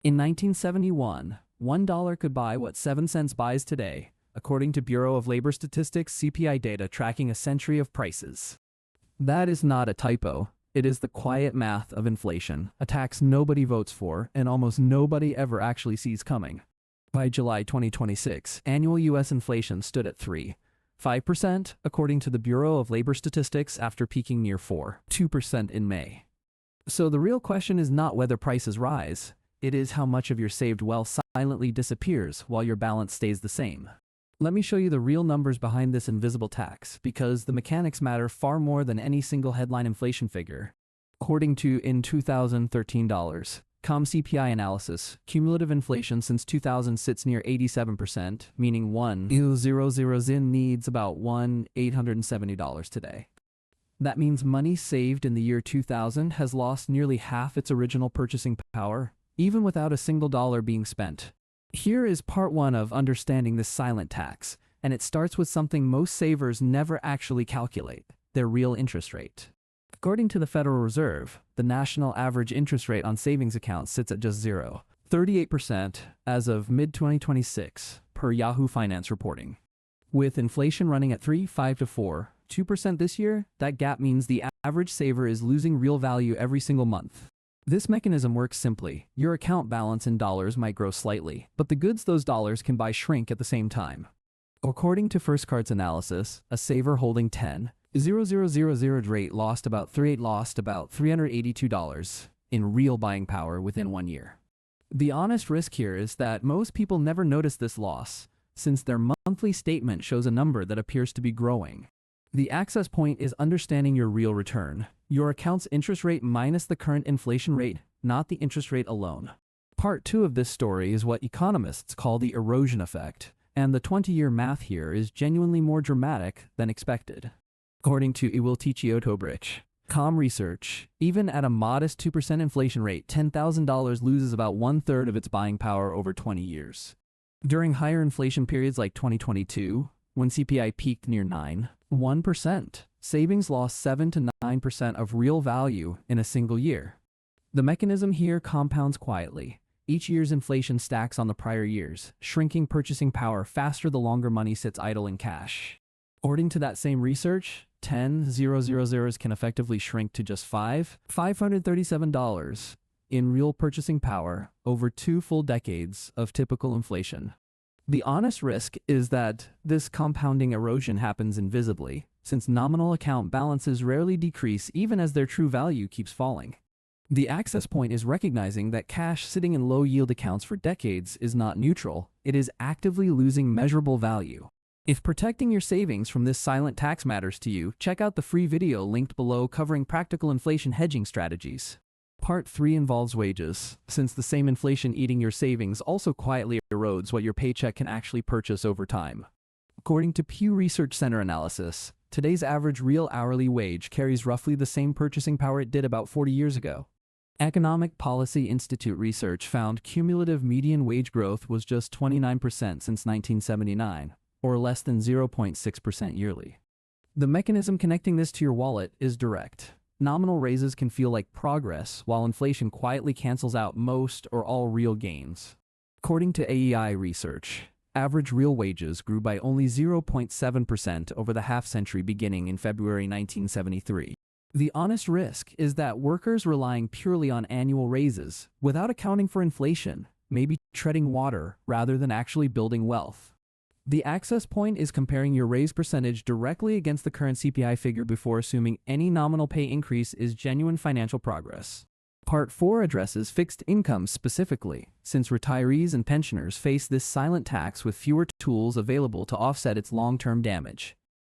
In 1971, $1 could buy what 7 cents buys today, according to Bureau of Labor Statistics CPI data tracking a century of prices. That is not a typo. It is the quiet math of inflation, a tax nobody votes for and almost nobody ever actually sees coming. By July 2026, annual U.S. inflation stood at 3.5%, according to the Bureau of Labor Statistics, after peaking near 4.2% in May. So the real question is not whether prices rise, it is how much of your saved wealth silently disappears while your balance stays the same. Let me show you the real numbers behind this invisible tax, because the mechanics matter far more than any single headline inflation figure. According to in 2013 CPI analysis, cumulative inflation since 2000 sits near 87%, meaning 1,000 needs about $1,870 today. That means money saved in the year 2000 has lost nearly half its original purchasing power, even without a single dollar being spent. Here is part 1 of understanding this silent tax, and it starts with something most savers never actually calculate: their real interest rate. According to the Federal Reserve, the national average interest rate on savings accounts sits at just 0.38% as of mid-2026, per Yahoo Finance reporting. With inflation running at 3.5 to 4.2% this year, that gap means the average saver is losing real value every single month. This mechanism works simply. Your account balance in dollars might grow slightly, but the goods those dollars can buy shrink at the same time. According to First Cart's analysis, a saver holding 10,000 rate lost about $382 in real buying power within 1 year. The honest risk here is that most people never notice this loss, since their monthly statement shows a number that appears to be growing. The access point is understanding your real return, your account's interest rate minus the current inflation rate, not the interest rate alone. Part 2 of this story is what economists call the erosion effect, and the 20-year math here is genuinely more dramatic than expected. According to Wealtn research, even at a modest 2% inflation rate, $10,000 loses about 1/3 of its buying power over 20 years. During higher inflation periods like 2022, when CPI peaked near 9.1%, savings lost 7 to 9% of real value in a single year. The mechanism here compounds quietly. Each year's inflation stacks on the prior years, shrinking purchasing power faster the longer money sits idle in cash. According to that same research, 10,000 can effectively shrink to just $537 in real purchasing power over 2 full decades of typical inflation. The honest risk is that this compounding erosion happens invisibly, since nominal account balances rarely decrease even as their true value keeps falling. The access point is recognizing that cash sitting in low-yield accounts for decades is not neutral, it is actively losing measurable value. If protecting your savings from this silent tax matters to you, check out the free video linked below covering practical inflation hedging strategies. Part 3 involves wages, since the same inflation eating your savings also quietly erodes what your paycheck can actually purchase over time. According to Pew Research Center analysis, today's average real hourly wage carries roughly the same purchasing power it did about 40 years ago. Economic Policy Institute research found cumulative median wage growth was just 29% since 1979, or less than 0.6% yearly. The mechanism connecting this to your wallet is direct. Nominal raises can feel like progress, while inflation quietly cancels out most or all real gains. According to AEI research, average real wages grew by only 0.7% over the half-century beginning in February 1973. The honest risk is that workers relying purely on annual raises, without accounting for inflation, may be treading water rather than actually building wealth. The access point is comparing your raise percentage directly against the current CPI figure before assuming any nominal pay increase is genuine financial progress. Part 4 addresses fixed income specifically, since retirees and pensioners face this silent tax with fewer tools available to offset its long-term damage.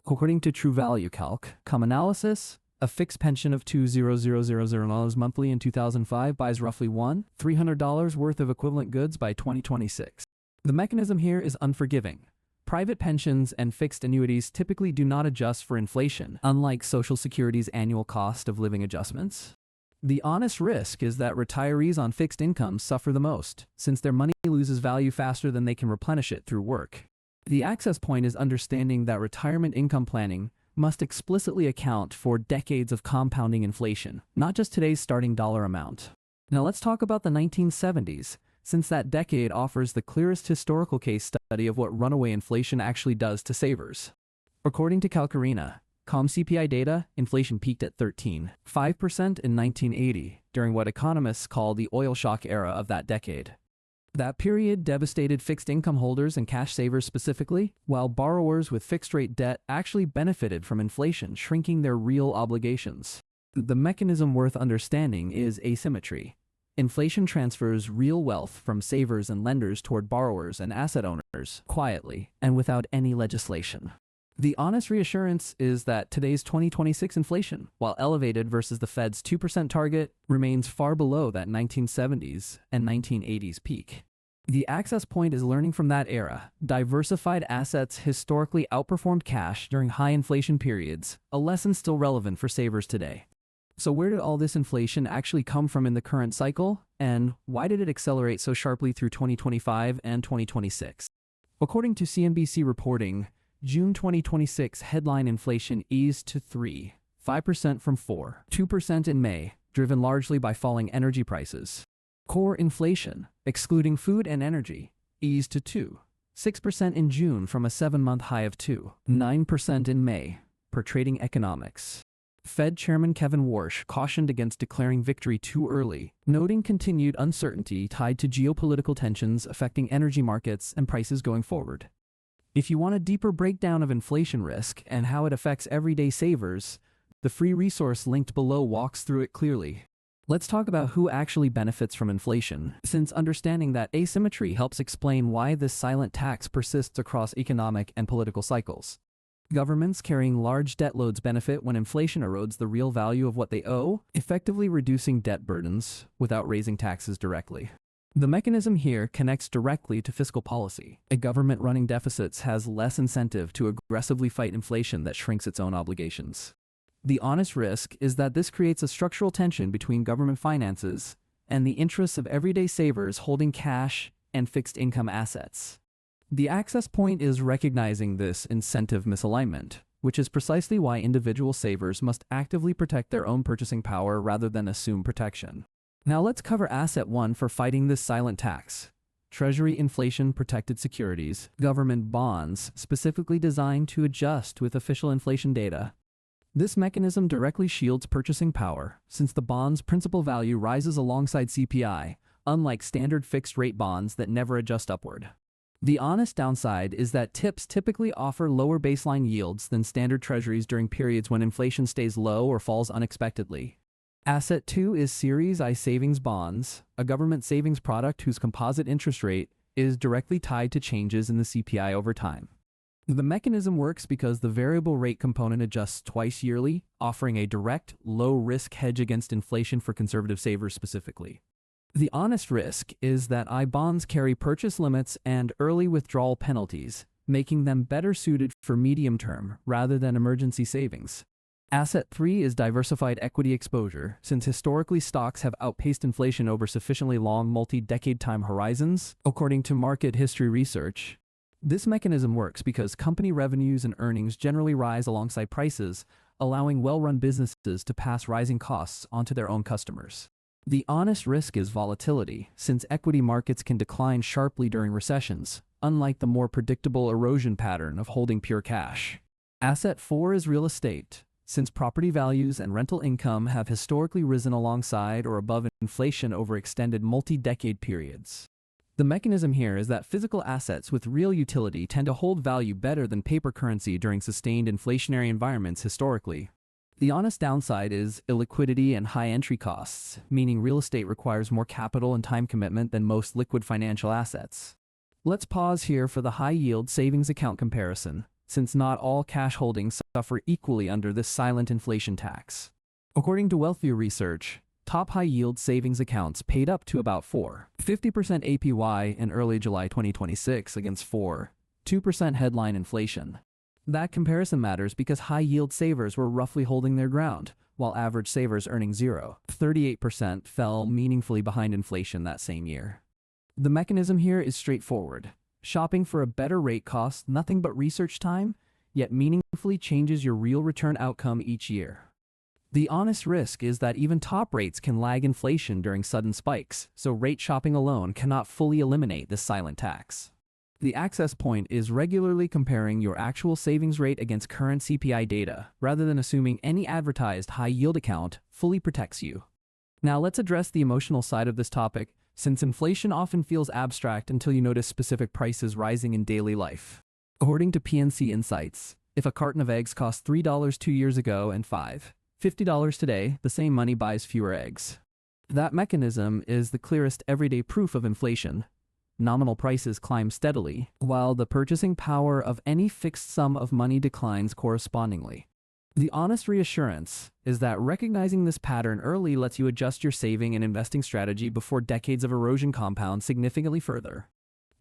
According to True Value Calc, analysis, a fixed pension of $2,000 monthly in 2005 buys roughly $300 worth of equivalent goods by 2026. The mechanism here is unforgiving. Private pensions and fixed annuities typically do not adjust for inflation, unlike Social Security's annual cost of living adjustments. The honest risk is that retirees on fixed incomes suffer the most, since their money loses value faster than they can replenish it through work. The access point is understanding that retirement income planning must explicitly account for decades of compounding inflation, not just today's starting dollar amount. Now let's talk about the 1970s, since that decade offers the clearest historical case study of what runaway inflation actually does to savers. According to Calcarina, ComCPI data, inflation peaked at 13.5% in 1980, during what economists call the oil shock era of that decade. That period devastated fixed income holders and cash savers specifically, while borrowers with fixed-rate debt actually benefited from inflation shrinking their real obligations. The mechanism worth understanding is asymmetry. Inflation transfers real wealth from savers and lenders toward borrowers and asset owners, quietly, and without any legislation. The honest reassurance is that today's 2026 inflation, while elevated versus the Fed's 2% target, remains far below that 1970s and 1980s peak. The access point is learning from that era. Diversified assets historically outperformed cash during high inflation periods, a lesson still relevant for savers today. So where did all this inflation actually come from in the current cycle, and why did it accelerate so sharply through 2025 and 2026? According to CNBC reporting, June 2026 headline inflation eased to 3.5% from 4.2% in May, driven largely by falling energy prices. Core inflation, excluding food and energy, eased to 2.6% in June from a 7-month high of 2.9% in May, per Trading Economics. Fed Chairman Kevin Warsh cautioned against declaring victory too early, noting continued uncertainty tied to geopolitical tensions affecting energy markets and prices going forward. If you want a deeper breakdown of inflation risk and how it affects everyday savers, the free resource linked below walks through it clearly. Let's talk about who actually benefits from inflation, since understanding that asymmetry helps explain why this silent tax persists across economic and political cycles. Governments carrying large debt loads benefit when inflation erodes the real value of what they owe, effectively reducing debt burdens without raising taxes directly. The mechanism here connects directly to fiscal policy. A government running deficits has less incentive to aggressively fight inflation that shrinks its own obligations. The honest risk is that this creates a structural tension between government finances and the interests of everyday savers holding cash and fixed income assets. The access point is recognizing this incentive misalignment, which is precisely why individual savers must actively protect their own purchasing power rather than assume protection. Now let's cover Asset 1 for fighting this silent tax. Treasury inflation-protected securities, government bonds specifically designed to adjust with official inflation data. This mechanism directly shields purchasing power, since the bond's principal value rises alongside CPI, unlike standard fixed-rate bonds that never adjust upward. The honest downside is that TIPS typically offer lower baseline yields than standard treasuries during periods when inflation stays low or falls unexpectedly. Asset 2 is Series I savings bonds, a government savings product whose composite interest rate is directly tied to changes in the CPI over time. The mechanism works because the variable rate component adjusts twice yearly, offering a direct, low-risk hedge against inflation for conservative savers specifically. The honest risk is that I bonds carry purchase limits and early withdrawal penalties, making them better suited for medium-term rather than emergency savings. Asset 3 is diversified equity exposure, since historically stocks have outpaced inflation over sufficiently long multi-decade time horizons, according to market history research. This mechanism works because company revenues and earnings generally rise alongside prices, allowing well-run businesses to pass rising costs onto their own customers. The honest risk is volatility, since equity markets can decline sharply during recessions, unlike the more predictable erosion pattern of holding pure cash. Asset 4 is real estate, since property values and rental income have historically risen alongside or above inflation over extended multi-decade periods. The mechanism here is that physical assets with real utility tend to hold value better than paper currency during sustained inflationary environments historically. The honest downside is illiquidity and high entry costs, meaning real estate requires more capital and time commitment than most liquid financial assets. Let's pause here for the high-yield savings account comparison, since not all cash holdings suffer equally under this silent inflation tax. According to Wealtn research, top high-yield savings accounts paid up to about 4.50% APY in early July 2026 against 4.2% headline inflation. That comparison matters because high-yield savers were roughly holding their ground, while average savers earning 0.38% fell meaningfully behind inflation that same year. The mechanism here is straightforward. Shopping for a better rate costs nothing but research time, yet meaningfully changes your real return outcome each year. The honest risk is that even top rates can lag inflation during sudden spikes, so rate shopping alone cannot fully eliminate this silent tax. The access point is regularly comparing your actual savings rate against current CPI data, rather than assuming any advertised high-yield account fully protects you. Now let's address the emotional side of this topic, since inflation often feels abstract until you notice specific prices rising in daily life. According to PNC Insights, if a carton of eggs cost $3 2 years ago and $50 today, the same money buys fewer eggs. That mechanism is the clearest everyday proof of inflation. Nominal prices climb steadily, while the purchasing power of any fixed sum of money declines correspondingly. The honest reassurance is that recognizing this pattern early lets you adjust your saving and investing strategy before decades of erosion compound significantly further.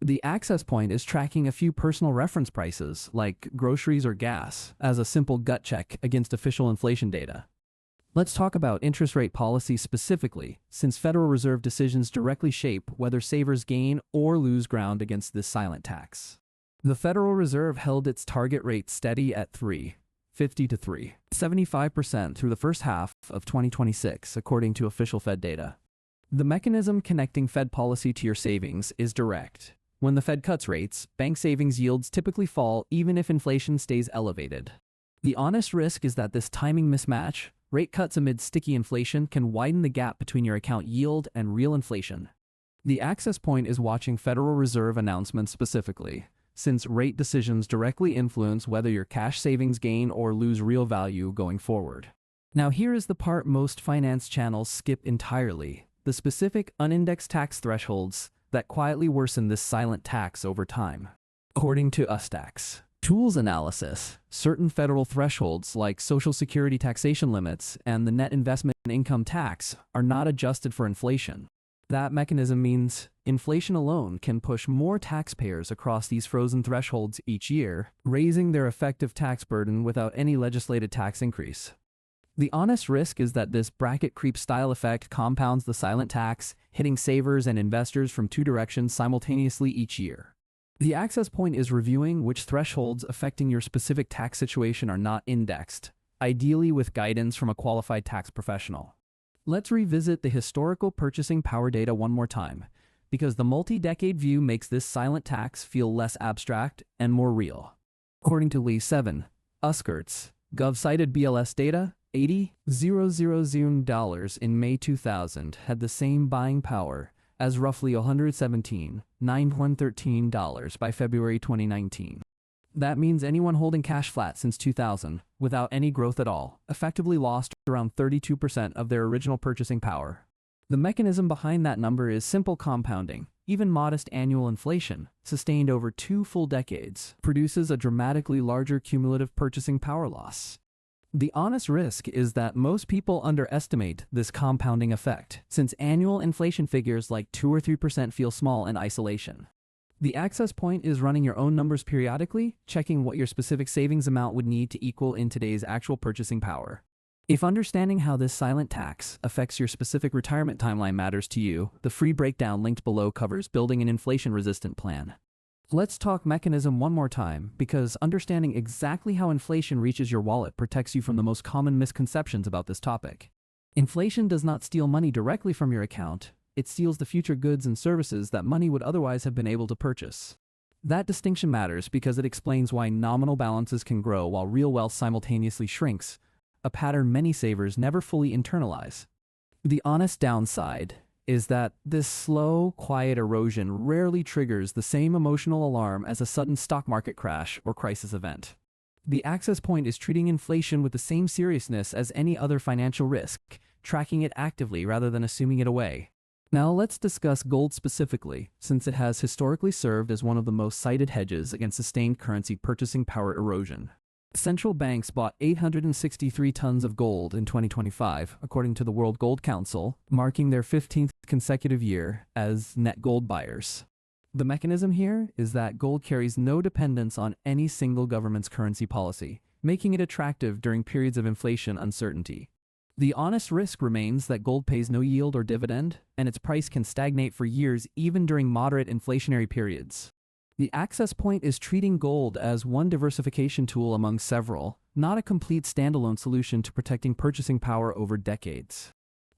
The access point is tracking a few personal reference prices, like groceries or gas, as a simple gut check against official inflation data. Let's talk about interest rate policy specifically, since Federal Reserve decisions directly shape whether savers gain or lose ground against this silent tax. The Federal Reserve held its target rate steady at 3.50 to 3.75% through the first half of 2026, according to official Fed data. The mechanism connecting Fed policy to your savings is direct. When the Fed cuts rates, bank savings yields typically fall even if inflation stays elevated. The honest risk is that this timing mismatch, rate cuts amid sticky inflation, can widen the gap between your account yield and real inflation. The access point is watching Federal Reserve announcements specifically, since rate decisions directly influence whether your cash savings gain or lose real value going forward. Now here is the part most finance channels skip entirely: the specific unindexed tax thresholds that quietly worsen this silent tax over time. According to USTax Tools analysis, certain federal thresholds like Social Security taxation limits and the net investment income tax are not adjusted for inflation. That mechanism means inflation alone can push more taxpayers across these frozen thresholds each year, raising their effective tax burden without any legislated tax increase. The honest risk is that this bracket creep style effect compounds the silent tax, hitting savers and investors from two directions simultaneously each year. The access point is reviewing which thresholds affecting your specific tax situation are not indexed, ideally with guidance from a qualified tax professional. Let's revisit the historical purchasing power data one more time, because the multi-decade view makes this silent tax feel less abstract and more real. According to Lee 7, USCIRT's Gov cited BLS data, $80,000 in May 2000 had the same buying power as roughly $117,913 by February 2019. That means anyone holding cash flat since 2000, without any growth at all, effectively lost around 32% of their original purchasing power. The mechanism behind that number is simple compounding. Even modest annual inflation, sustained over 2 full decades, produces a dramatically larger cumulative purchasing power loss. The honest risk is that most people underestimate this compounding effect, since annual inflation figures like 2 or 3% feel small in isolation. The access point is running your own numbers periodically, checking what your specific savings amount would need to equal in today's actual purchasing power. If understanding how this silent tax affects your specific retirement timeline matters to you, the free breakdown linked below covers building an inflation-resistant plan. Let's talk mechanism one more time, because understanding exactly how inflation reaches your wallet protects you from the most common misconceptions about this topic. Inflation does not steal money directly from your account. It steals the future goods and services that money would otherwise have been able to purchase. That distinction matters because it explains why nominal balances can grow while real wealth simultaneously shrinks, a pattern many savers never fully internalize. The honest downside is that this slow, quiet erosion rarely triggers the same emotional alarm as a sudden stock market crash or crisis event. The access point is treating inflation with the same seriousness as any other financial risk, tracking it actively rather than assuming it away. Now let's discuss gold specifically, since it has historically served as one of the most cited hedges against sustained currency purchasing power erosion. Central banks bought 863 tons of gold in 2025, according to the World Gold Council, marking their 15th consecutive year as net gold buyers. The mechanism here is that gold carries no dependence on any single government's currency policy, making it attractive during periods of inflation uncertainty. The honest risk remains that gold pays no yield or dividend, and its price can stagnate for years even during moderate inflationary periods. The access point is treating gold as one diversification tool among several, not a complete standalone solution to protecting purchasing power over decades.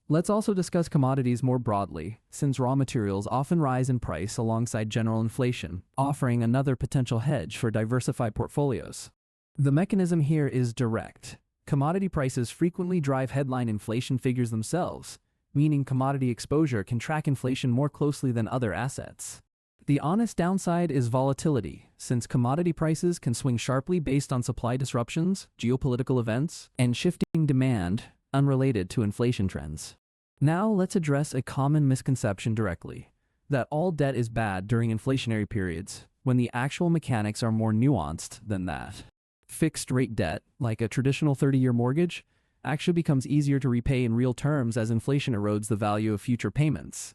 Let's also discuss commodities more broadly, since raw materials often rise in price alongside general inflation, offering another potential hedge for diversified portfolios. The mechanism here is direct. Commodity prices frequently drive headline inflation figures themselves, meaning commodity exposure can track inflation more closely than other assets. The honest downside is volatility, since commodity prices can swing sharply based on supply disruptions, geopolitical events, and shifting demand unrelated to inflation trends. Now let's address a common misconception directly, that all debt is bad during inflationary periods, when the actual mechanics are more nuanced than that. Fixed-rate debt, like a traditional 30-year mortgage, actually becomes easier to repay in real terms as inflation erodes the value of future payments.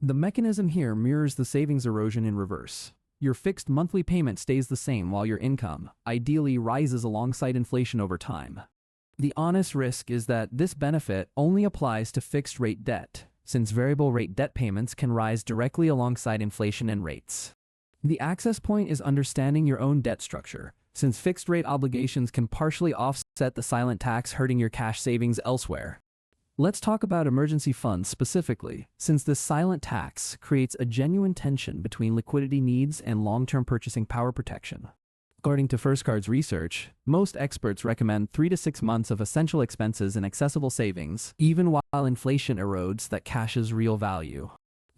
The mechanism here mirrors the savings erosion in reverse. Your fixed monthly payment stays the same while your income, ideally, rises alongside inflation over time. The honest risk is that this benefit only applies to fixed-rate debt, since variable-rate debt payments can rise directly alongside inflation and rates. The access point is understanding your own debt structure, since fixed-rate obligations can partially offset the silent tax hurting your cash savings elsewhere. Let's talk about emergency funds specifically, since this silent tax creates a genuine tension between liquidity needs and long-term purchasing power protection. According to First Card's research, most experts recommend 3 to 6 months of essential expenses and accessible savings, even while inflation erodes that cash's real value.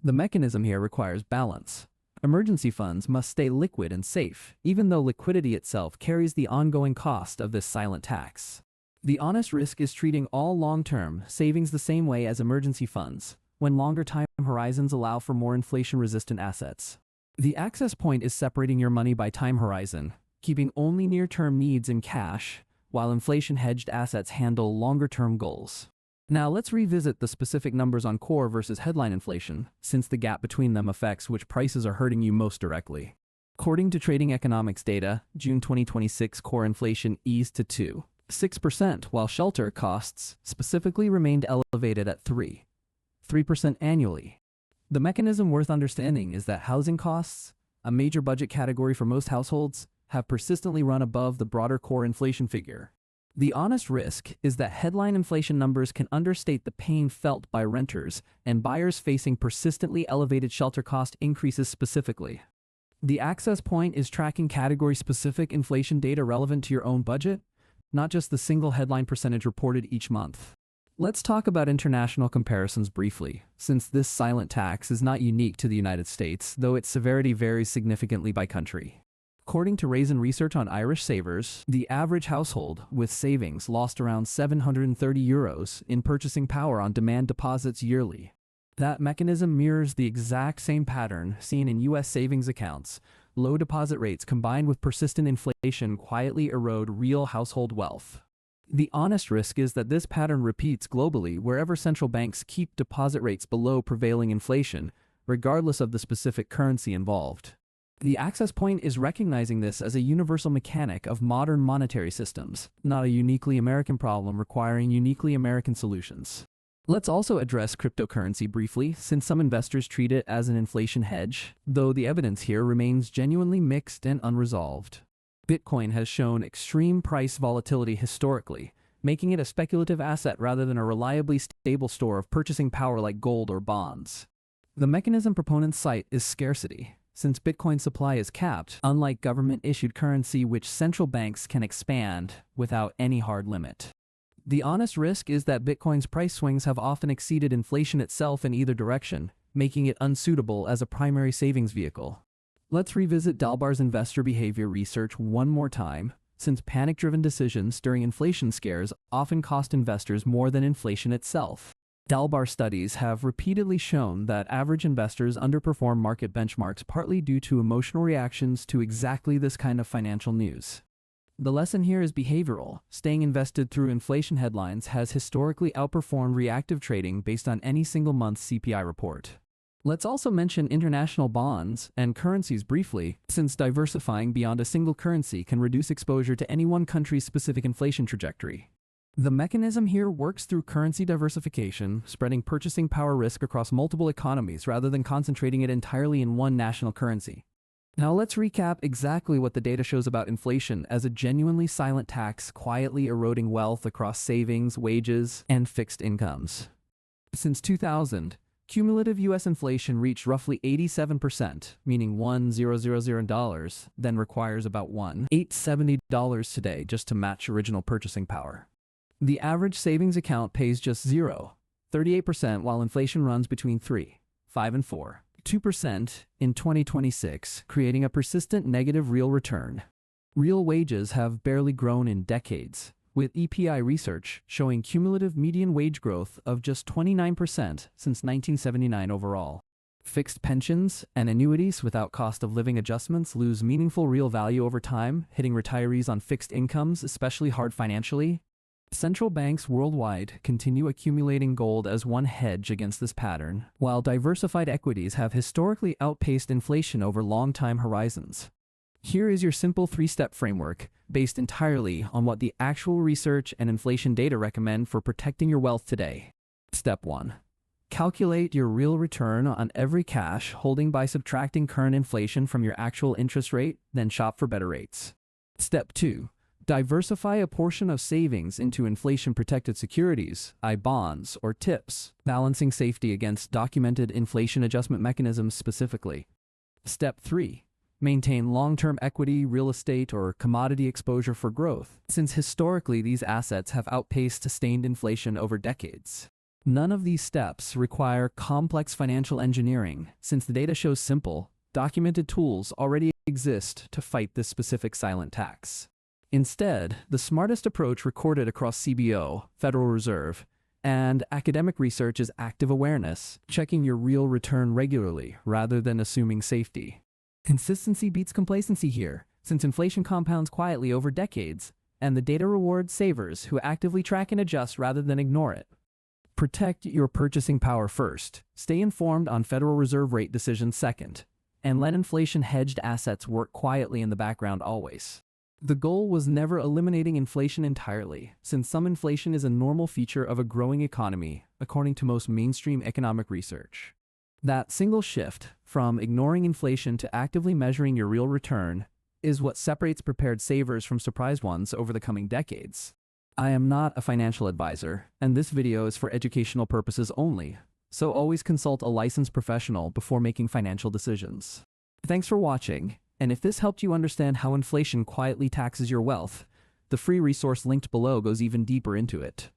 The mechanism here requires balance. Emergency funds must stay liquid and safe, even though liquidity itself carries the ongoing cost of this silent tax. The honest risk is treating all long-term savings the same way as emergency funds, when longer time horizons allow for more inflation-resistant assets. The access point is separating your money by time horizon, keeping only near-term needs in cash, while inflation-hedged assets handle longer-term goals. Now let's revisit the specific numbers on core versus headline inflation, since the gap between them affects which prices are hurting you most directly. According to Trading Economics data, June 2026 core inflation eased to 2.6%, while shelter costs specifically remained elevated at 3% annually. The mechanism worth understanding is that housing costs, a major budget category for most households, have persistently run above the broader core inflation figure. The honest risk is that headline inflation numbers can understate the pain felt by renters and buyers facing persistently elevated shelter cost increases specifically. The access point is tracking category-specific inflation data relevant to your own budget, not just the single headline percentage reported each month. Let's talk about international comparisons briefly, since this silent tax is not unique to the United States, though its severity varies significantly by country. According to Raisin research on Irish savers, the average household with savings lost around €730 in purchasing power on demand deposits yearly. That mechanism mirrors the exact same pattern seen in U.S. savings accounts. Low deposit rates combined with persistent inflation quietly erode real household wealth. The honest risk is that this pattern repeats globally wherever central banks keep deposit rates below prevailing inflation, regardless of the specific currency involved. The access point is recognizing this as a universal mechanic of modern monetary systems, not a uniquely American problem requiring uniquely American solutions. Let's also address cryptocurrency briefly, since some investors treat it as an inflation hedge, though the evidence here remains genuinely mixed and unresolved. Bitcoin has shown extreme price volatility historically, making it a speculative asset rather than a reliably stable store of purchasing power like gold or bonds. The mechanism proponents cite is scarcity, since Bitcoin supply is capped, unlike government-issued currency which central banks can expand without any hard limit. The honest risk is that Bitcoin's price swings have often exceeded inflation itself in either direction, making it unsuitable as a primary savings vehicle. Let's revisit Dalbar's investor behavior research one more time, since panic-driven decisions during inflation scares often cost investors more than inflation itself. Dalbar studies have repeatedly shown that average investors underperform market benchmarks partly due to emotional reactions to exactly this kind of financial news. The lesson here is behavioral. Staying invested through inflation headlines has historically outperformed reactive trading based on any single month's CPI report. Let's also mention international bonds and currencies briefly, since diversifying beyond a single currency can reduce exposure to any one country's specific inflation trajectory. The mechanism here works through currency diversification, spreading purchasing power risk across multiple economies rather than concentrating it entirely in one national currency. Now let's recap exactly what the data shows about inflation as a genuinely silent tax quietly eroding wealth across savings, wages, and fixed incomes. Since 2000, cumulative U.S. inflation reached roughly 87%, meaning $1,000, then requires about $1,870 today just to match original purchasing power. The average savings account pays just 0.38%, while inflation runs between 3, 5, and 4.2% in 2026, creating a persistent negative real return. Real wages have barely grown in decades, with EPI research showing cumulative median wage growth of just 29% since 1979 overall. Fixed pensions and annuities without cost of living adjustments lose meaningful real value over time, hitting retirees on fixed incomes especially hard financially. Central banks worldwide continue accumulating gold as one hedge against this pattern, while diversified equities have historically outpaced inflation over long time horizons. Here is your simple three-step framework, based entirely on what the actual research and inflation data recommend for protecting your wealth today. Step 1. Calculate your real return on every cash holding by subtracting current inflation from your actual interest rate, then shop for better rates. Step 2. Diversify a portion of savings into inflation-protected securities, bonds, or TIPS, balancing safety against documented inflation adjustment mechanisms specifically. Step 3. Maintain long-term equity, real estate, or commodity exposure for growth, since historically these assets have outpaced sustained inflation over decades. None of these steps require complex financial engineering, since the data shows simple, documented tools already exist to fight this specific silent tax. Instead, the smartest approach recorded across CBO, Federal Reserve, and academic research is active awareness, checking your real return regularly rather than assuming safety. Consistency beats complacency here, since inflation compounds quietly over decades, and the data rewards savers who actively track and adjust rather than ignore it. Protect your purchasing power first, stay informed on Federal Reserve rate decisions second, and let inflation-hedged assets work quietly in the background always. The goal was never eliminating inflation entirely, since some inflation is a normal feature of a growing economy, according to most mainstream economic research. That single shift, from ignoring inflation to actively measuring your real return, is what separates prepared savers from surprised ones over the coming decades. I am not a financial advisor, and this video is for educational purposes only, so always consult a licensed professional before making financial decisions. Thanks for watching. And if this helped you understand how inflation quietly taxes your wealth, the free resource linked below goes even deeper into it.